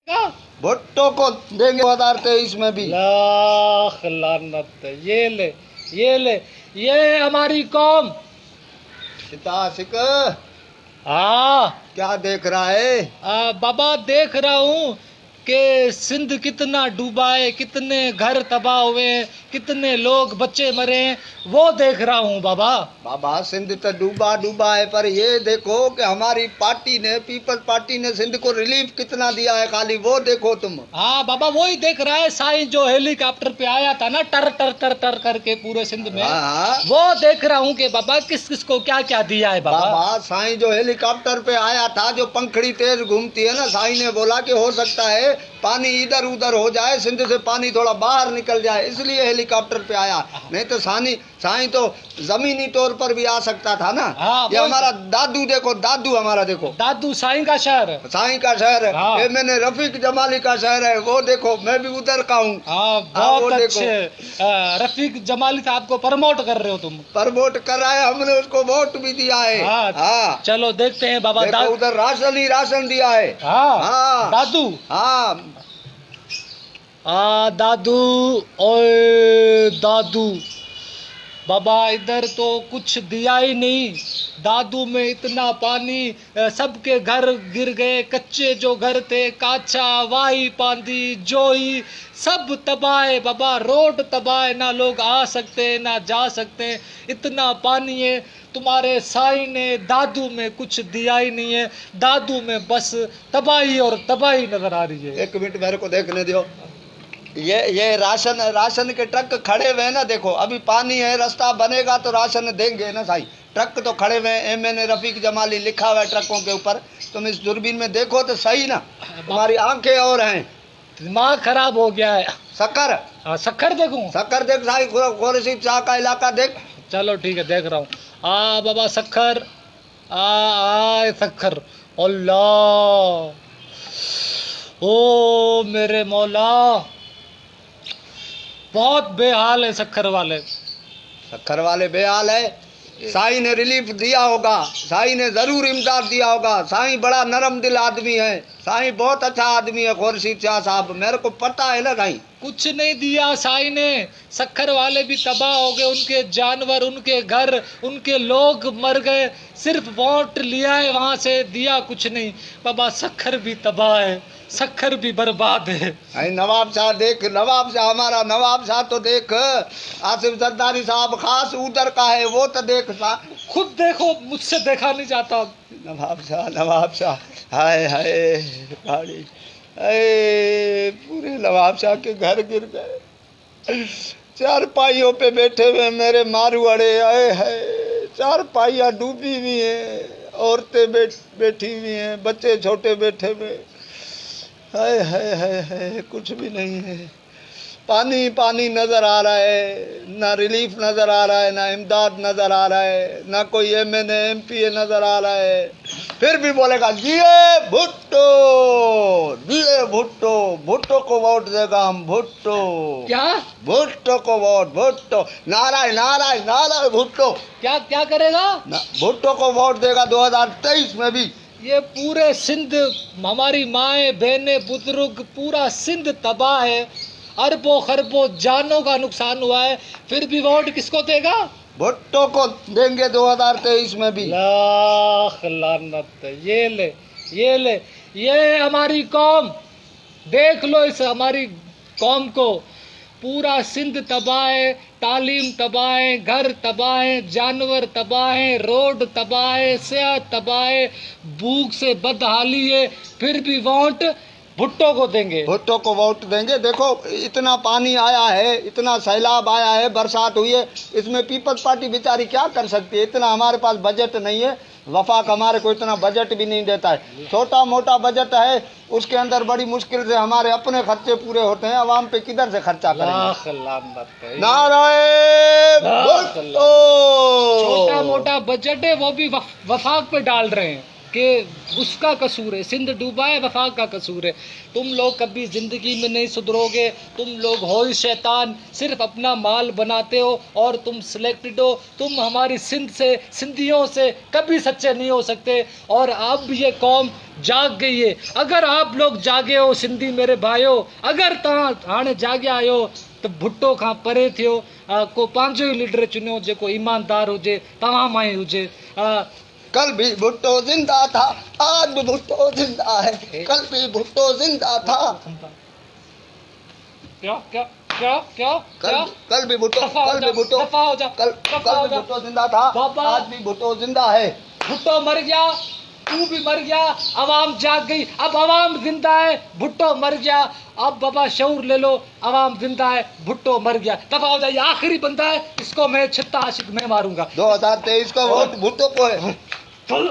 भुट्टो को देंगे 2023 में भी। लाख लानत। ये हमारी कौम। इतिहासिक हाँ क्या देख रहा है? बाबा देख रहा हूँ कि सिंध कितना डूबा है, कितने घर तबाह हुए हैं, कितने लोग बच्चे मरे हैं, वो देख रहा हूँ बाबा। बाबा सिंध तो डूबा डूबा है, पर ये देखो कि हमारी पार्टी ने, पीपल्स पार्टी ने सिंध को रिलीफ कितना दिया है, खाली वो देखो तुम। हाँ बाबा वही देख रहा है। साईं जो हेलीकॉप्टर पे आया था ना, टर टर टर टर करके पूरे सिंध में, हाँ। वो देख रहा हूँ कि बाबा किस किस को क्या क्या दिया है बाबा। बाबा साईं जो हेलीकॉप्टर पे आया था, जो पंखड़ी तेज घूमती है ना, साईं ने बोला कि हो सकता है पानी इधर उधर हो जाए, सिंध से पानी थोड़ा बाहर निकल जाए, इसलिए हेलीकॉप्टर पे आया। नहीं तो साईं तो जमीनी तौर पर भी आ सकता था ना। हाँ, ये हमारा दादू देखो, दादू हमारा देखो, दादू साईं का शहर, साईं का शहर है। हाँ। ये मैंने रफीक जमाली का शहर है, वो देखो, मैं भी उधर का हूँ। हाँ बहुत अच्छे। रफीक जमाली साहब को प्रमोट कर रहे हो तुम। प्रमोट कर रहा है, हमने उसको वोट भी दिया है। हाँ। चलो देखते हैं बाबा। देखो उधर राशन ही राशन दिया है। हाँ दादू। हाँ दादू, ओए दादू, बाबा इधर तो कुछ दिया ही नहीं। दादू में इतना पानी, सबके घर गिर गए, कच्चे जो घर थे, काचा वाही पांदी जोई सब तबाह है बाबा। रोड तबाह है, ना लोग आ सकते ना जा सकते, इतना पानी है। तुम्हारे साईं ने दादू में कुछ दिया ही नहीं है। दादू में बस तबाही और तबाही नजर आ रही है। एक मिनट मेरे को देखने दो। ये राशन के ट्रक खड़े हुए हैं ना, देखो अभी पानी है, रास्ता बनेगा तो राशन देंगे ना साईं। ट्रक तो खड़े हुए हैं, MN रफीक जमाली लिखा हुआ है ट्रकों के ऊपर। तुम इस दूरबीन में देखो तो सही ना, तुम्हारी आंखें और हैं। दिमाग खराब हो गया है। शक्कर, शक्कर देखूं? शक्कर देख साईं, गोरसी शाह का इलाका देख। चलो ठीक है देख रहा हूँ। बाबा शक्कर, शक्कर, अल्लाह, ओ मेरे मौला, बहुत बेहाल है शक्कर वाले। शक्कर वाले बेहाल है। साईं ने रिलीफ दिया होगा, साईं ने जरूर इमदाद दिया होगा। साईं बड़ा नरम दिल आदमी है, साईं बहुत अच्छा आदमी है खुर्शीद शाह साहब, मेरे को पता है ना साईं। कुछ नहीं दिया साईं ने। शक्कर वाले भी तबाह हो गए, उनके जानवर, उनके घर, उनके लोग मर गए। सिर्फ वोट लिया है, वहां से दिया कुछ नहीं। बाबा शक्कर भी तबाह है, शक्कर भी बर्बाद है। नवाब शाह देख, नवाब शाह, हमारा नवाब शाह तो देख, आसिफ जरदारी साहब खास उधर का है, वो तो देख। खुद देखो, मुझसे देखा नहीं जाता। नवाब शाह, नवाब शाह, हाय हाय गाड़ी, पूरे नवाब शाह के घर गिर गए। चार पाइयों पे बैठे हुए मेरे मारुआड़े आए हैं, चार पाइयाँ डूबी हुई हैं, औरतें बैठी हुई हैं, बच्चे छोटे बैठे हुए। हाय हाय हाय हाय, कुछ भी नहीं है। पानी पानी नजर आ रहा है, ना रिलीफ नजर आ रहा है, ना इमदाद नजर आ रहा है, ना कोई MN MPA नजर आ रहा है। फिर भी बोलेगा जिए भुट्टो, जिए भुट्टो, भुट्टो को वोट देगा हम, भुट्टो। क्या? भुट्टो को वोट, भुट्टो, नाराय नाराय नाराय भुट्टो। क्या क्या करेगा? भुट्टो को वोट देगा 2023 में भी। ये पूरे सिंध, हमारी माएँ बहनें बुजुर्ग, पूरा सिंध तबाह है। अरबों खरबों जानों का नुकसान हुआ है, फिर भी वोट किसको देगा? भुट्टो को देंगे 2023 में भी। लाख लानत। ये हमारी कौम, देख लो इस हमारी कौम को। पूरा सिंध तबाह है, तालीम तबाह है, घर तबाह है, जानवर तबाह है, रोड तबाह है, सेहत तबाह है, भूख से बदहाली है, फिर भी वोट भुट्टो को देंगे। भुट्टो को वोट देंगे। देखो इतना पानी आया है, इतना सैलाब आया है, बरसात हुई है, इसमें पीपल्स पार्टी बेचारी क्या कर सकती है? इतना हमारे पास बजट नहीं है, वफाक हमारे को इतना बजट भी नहीं देता है। छोटा मोटा बजट है, उसके अंदर बड़ी मुश्किल से हमारे अपने खर्चे पूरे होते हैं, आवाम पे किधर से खर्चा करेंगे? नाराय भुट्टो। छोटा मोटा बजट है, वो भी वफाक पे डाल रहे हैं। कि उसका कसूर है, सिंध डूबा है वफा का कसूर है। तुम लोग कभी ज़िंदगी में नहीं सुधरोगे, तुम लोग हो ही शैतान, सिर्फ अपना माल बनाते हो और तुम सिलेक्टेड हो। तुम हमारी सिंध से, सिंधियों से कभी सच्चे नहीं हो सकते। और अब ये कौम जाग गई है। अगर आप लोग जागे हो सिंधी मेरे भाइयों, अगर तव्हां हाणे जाॻिया आहियो त भुट्टो खां परे थियो, को पंहिंजो ई लीडर चुनियो जेको ईमानदार हुजे, तव्हां मां ई हुजे। कल भी भुट्टो जिंदा था, आज भी भुट्टो जिंदा है, कल भी भुट्टो जिंदा था। क्या क्या क्या क्या क्या? कल भी भुट्टो, दफा हो कल जा, भी भुट्टो, दफा हो जा, कल दफा हो भी जा। भुट्टो जिंदा था, बाबा। आज भी भुट्टो जिंदा है। भुट्टो मर गया, तू भी मर गया, अवाम जाग गई, अब अवाम जिंदा है, भुट्टो मर गया। अब बाबा शऊर ले लो, अवाम जिंदा है, भुट्टो मर गया। दफा हो जाइए, आखिरी बंदा है, इसको मैं छित्ता आशिक में मारूंगा। 2023 का वोट भुट्टो को है। चल